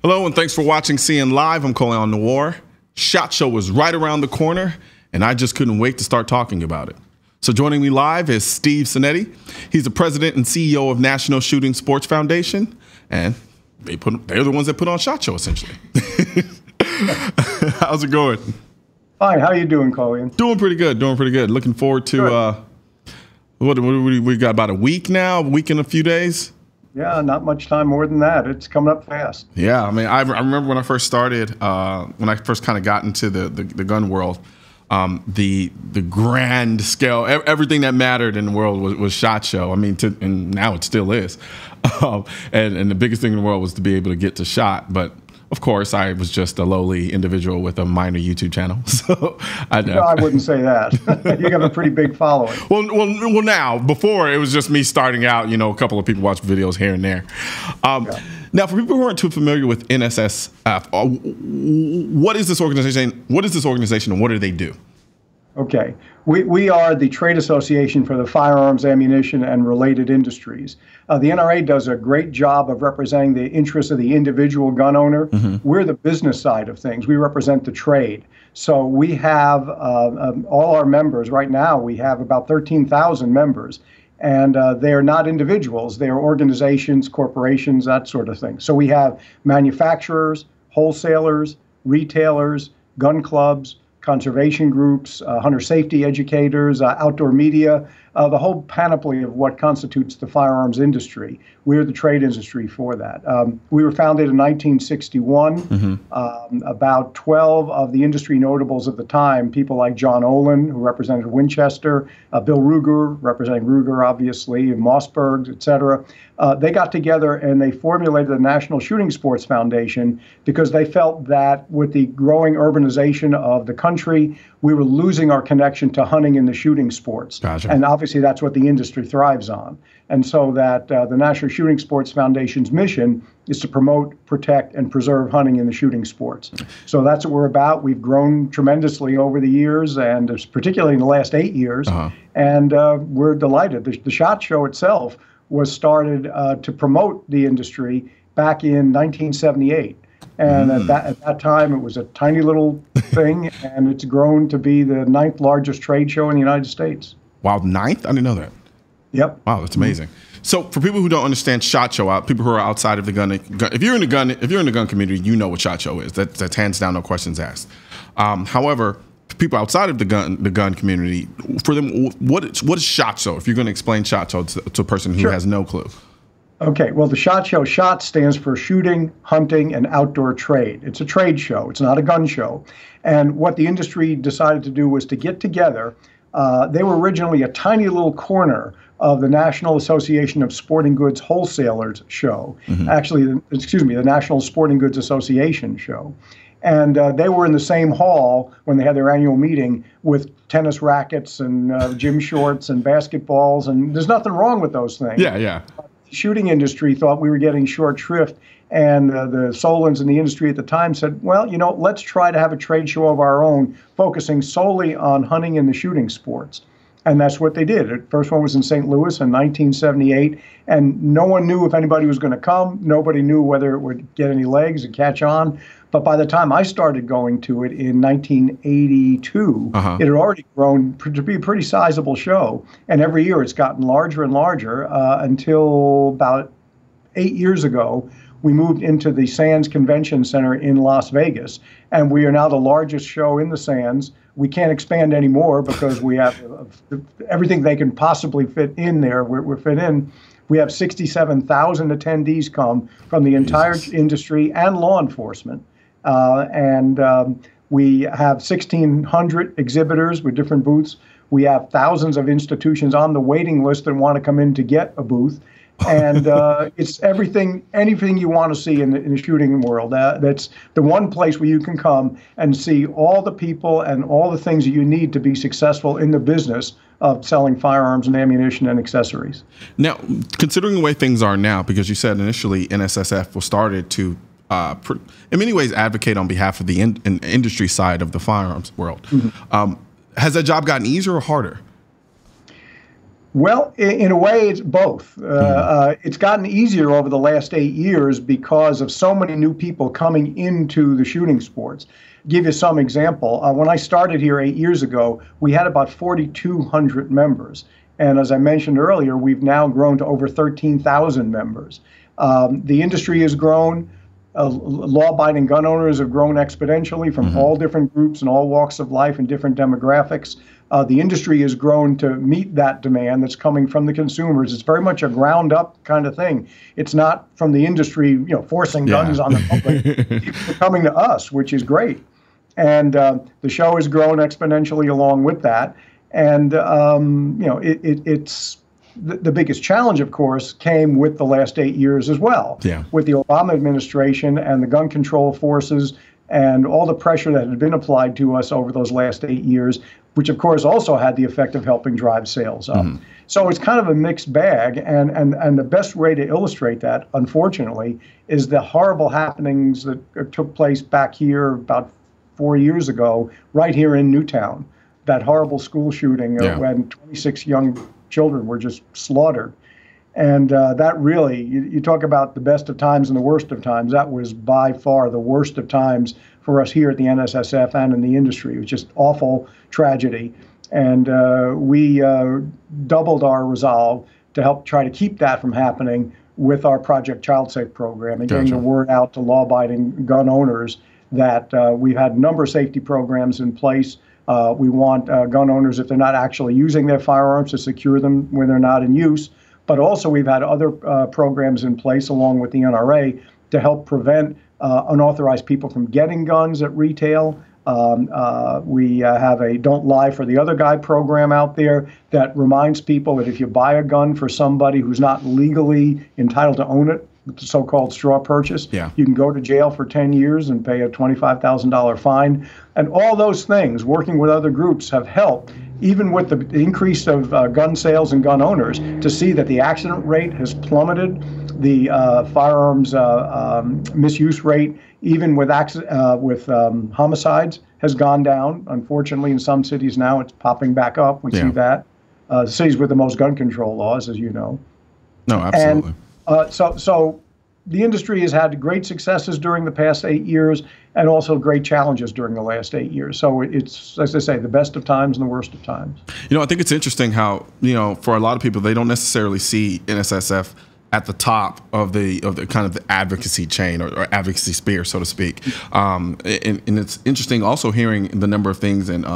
Hello, and thanks for watching CN Live. I'm Colion. SHOT Show is right around the corner, and I just couldn't wait to start talking about it. So joining me live is Steve Sinetti. He's the president and CEO of National Shooting Sports Foundation, and they're the ones that put on SHOT Show, essentially. How's it going? Fine. How are you doing, Colion? Doing pretty good. Looking forward to, what we got about a week now, a week and a few days? Yeah, not much time more than that. It's coming up fast. Yeah, I mean, I remember when I first started, when I first kind of got into the gun world, the grand scale, everything that mattered in the world was SHOT Show. I mean, and now it still is. And the biggest thing in the world was to be able to get to SHOT. But of course, I was just a lowly individual with a minor YouTube channel. So no, I wouldn't say that. You have a pretty big following. Well, now, before it was just me starting out, a couple of people watch videos here and there. Yeah. Now, for people who aren't too familiar with NSSF, what is this organization? And what do they do? Okay. We are the trade association for the firearms, ammunition, and related industries. The NRA does a great job of representing the interests of the individual gun owner. Mm-hmm. We're the business side of things. We represent the trade. So we have all our members. Right now, we have about 13,000 members. And they are not individuals. They are organizations, corporations, that sort of thing. So we have manufacturers, wholesalers, retailers, gun clubs, conservation groups, hunter safety educators, outdoor media, the whole panoply of what constitutes the firearms industry. We're the trade industry for that. We were founded in 1961. Mm-hmm. About 12 of the industry notables at the time, people like John Olin, who represented Winchester, Bill Ruger, representing Ruger, obviously, Mossberg, et cetera, they got together and they formulated the National Shooting Sports Foundation because they felt that with the growing urbanization of the country, we were losing our connection to hunting and the shooting sports. Gotcha. And obviously that's what the industry thrives on. And so that the National Shooting Sports Foundation's mission is to promote, protect, and preserve hunting and the shooting sports. So that's what we're about. We've grown tremendously over the years, and particularly in the last 8 years. Uh-huh. And we're delighted. The SHOT Show itself was started to promote the industry back in 1978. And at that time, it was a tiny little thing, and it's grown to be the 9th largest trade show in the United States. Wow, 9th? I didn't know that. Yep. Wow, that's amazing. So, for people who don't understand SHOT Show, people who are outside of the gun, if you're in the gun community, you know what SHOT Show is. That's hands down, no questions asked. However, for people outside of the gun community, for them, what is SHOT Show? If you're going to explain SHOT Show to a person who has no clue. Okay, well, the SHOT Show, SHOT stands for Shooting, Hunting, and Outdoor Trade. It's a trade show. It's not a gun show. And what the industry decided to do was to get together. They were originally a tiny little corner of the National Association of Sporting Goods Wholesalers show. Mm-hmm. Actually, the National Sporting Goods Association show. And they were in the same hall when they had their annual meeting with tennis rackets and gym shorts and basketballs. And there's nothing wrong with those things. Yeah. The shooting industry thought we were getting short shrift, and the Solons in the industry at the time said, well, let's try to have a trade show of our own, focusing solely on hunting and the shooting sports. And that's what they did. The first one was in St. Louis in 1978, and no one knew if anybody was going to come. Nobody knew whether it would get any legs and catch on. But by the time I started going to it in 1982, It had already grown to be a pretty sizable show. And every year it's gotten larger and larger until about 8 years ago, we moved into the Sands Convention Center in Las Vegas. And we are now the largest show in the Sands. We can't expand anymore because we have everything they can possibly fit in there. We're fit in. We have 67,000 attendees come from the entire industry and law enforcement. We have 1,600 exhibitors with different booths. We have thousands of institutions on the waiting list that want to come in to get a booth. And it's anything you want to see in the shooting world. That's the one place where you can come and see all the people and all the things that you need to be successful in the business of selling firearms and ammunition and accessories. Now, considering the way things are now, because you said initially NSSF was started to, in many ways, advocate on behalf of the industry side of the firearms world. Mm-hmm. Has that job gotten easier or harder? Well, in a way, it's both. It's gotten easier over the last 8 years because of so many new people coming into the shooting sports. Give you some example. When I started here 8 years ago, we had about 4,200 members. And as I mentioned earlier, we've now grown to over 13,000 members. The industry has grown. Law-abiding gun owners have grown exponentially from all different groups and all walks of life and different demographics. The industry has grown to meet that demand that's coming from the consumers. It's very much a ground-up kind of thing. It's not from the industry, forcing guns on the public. People are coming to us, which is great. And the show has grown exponentially along with that. And it's the biggest challenge, of course, came with the last 8 years as well. Yeah. With the Obama administration and the gun control forces and all the pressure that had been applied to us over those last 8 years, which of course also had the effect of helping drive sales up. So it's kind of a mixed bag. And the best way to illustrate that, unfortunately, is the horrible happenings that took place back here about 4 years ago, right here in Newtown. That horrible school shooting when 26 young children were just slaughtered. And that really, you talk about the best of times and the worst of times, that was by far the worst of times for us here at the NSSF and in the industry. It was just awful tragedy. And we doubled our resolve to help try to keep that from happening with our Project Child Safe program and getting the word out to law-abiding gun owners that we've had a number of safety programs in place. We want gun owners, if they're not actually using their firearms, to secure them when they're not in use. But also we've had other programs in place along with the NRA to help prevent unauthorized people from getting guns at retail. We have a Don't Lie for the Other Guy program out there that reminds people that if you buy a gun for somebody who's not legally entitled to own it, the so-called straw purchase, you can go to jail for 10 years and pay a $25,000 fine. And all those things, working with other groups, have helped, even with the increase of gun sales and gun owners, to see that the accident rate has plummeted, the firearms misuse rate, even with homicides, has gone down. Unfortunately, in some cities now, it's popping back up. We see that. Cities with the most gun control laws, as you know. No, absolutely. And so the industry has had great successes during the past 8 years and also great challenges during the last 8 years. So it's, as I say, the best of times and the worst of times. I think it's interesting how, for a lot of people, they don't necessarily see NSSF at the top of the kind of the advocacy chain or advocacy spear, so to speak. And it's interesting also hearing the number of things and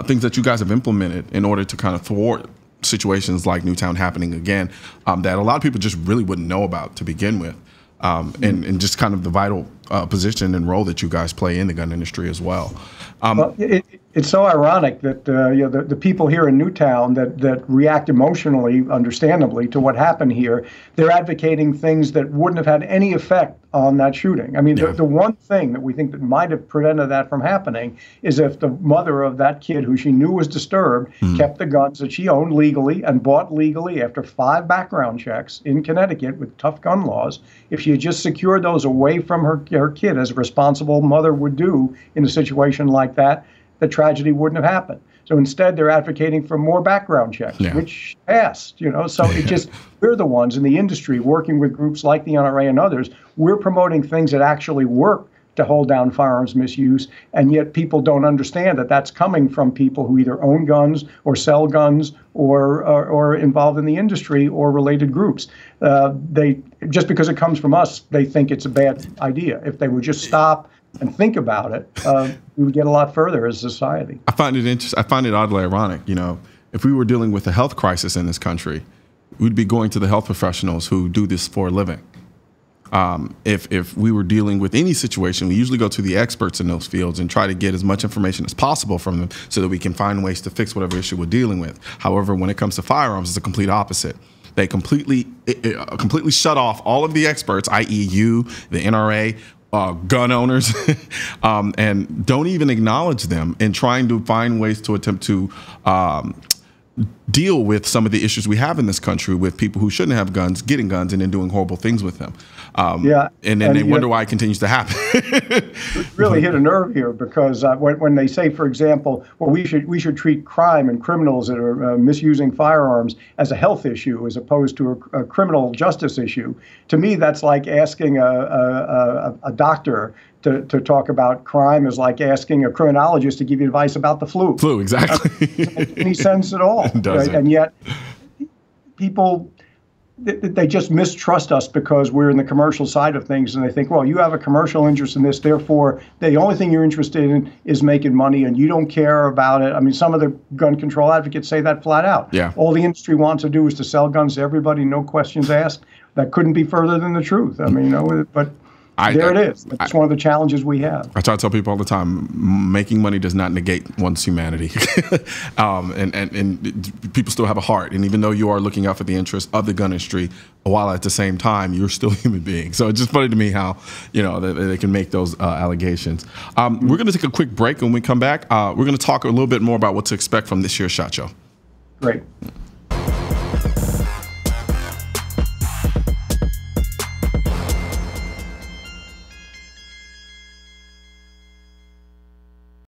things that you guys have implemented in order to kind of thwart situations like Newtown happening again, that a lot of people just really wouldn't know about to begin with, and just kind of the vital position and role that you guys play in the gun industry as well. Well, it's so ironic that the people here in Newtown that react emotionally, understandably, to what happened here, they're advocating things that wouldn't have had any effect on that shooting. I mean, the one thing that we think that might have prevented that from happening is if the mother of that kid, who she knew was disturbed, kept the guns that she owned legally and bought legally after 5 background checks in Connecticut with tough gun laws. If she had just secured those away from her kid, as a responsible mother would do in a situation like that, the tragedy wouldn't have happened. So instead, they're advocating for more background checks, which passed, So it just, we're the ones in the industry working with groups like the NRA and others. We're promoting things that actually work to hold down firearms misuse, and yet people don't understand that that's coming from people who either own guns or sell guns or involved in the industry or related groups. They just because it comes from us, they think it's a bad idea. If they would just stop and think about it, we would get a lot further as a society. I find it interesting. I find it oddly ironic. If we were dealing with a health crisis in this country, we'd be going to the health professionals who do this for a living. If we were dealing with any situation, we usually go to the experts in those fields and try to get as much information as possible from them so that we can find ways to fix whatever issue we're dealing with. However, when it comes to firearms, it's the complete opposite. They completely shut off all of the experts, i.e. you, the NRA, gun owners, and don't even acknowledge them in trying to find ways to attempt to deal with some of the issues we have in this country with people who shouldn't have guns getting guns and then doing horrible things with them. And then they wonder why it continues to happen. Really hit a nerve here, because when they say, for example, well, we should treat crime and criminals that are misusing firearms as a health issue as opposed to a criminal justice issue. To me, that's like asking a doctor to talk about crime is like asking a criminologist to give you advice about the flu. Flu, exactly. It doesn't make any sense at all. It doesn't. Right? And yet, people, they just mistrust us because we're in the commercial side of things, and they think, well, you have a commercial interest in this, therefore the only thing you're interested in is making money, and you don't care about it. I mean, some of the gun control advocates say that flat out. Yeah. All the industry wants to do is to sell guns to everybody, no questions asked. That couldn't be further than the truth. I mean, but there it is. It's one of the challenges we have. I try to tell people all the time, making money does not negate one's humanity. and people still have a heart. And even though you are looking out for the interests of the gun industry, while at the same time, you're still a human being. So it's just funny to me how, they can make those allegations. We're going to take a quick break. When we come back, we're going to talk a little bit more about what to expect from this year's SHOT Show. Great.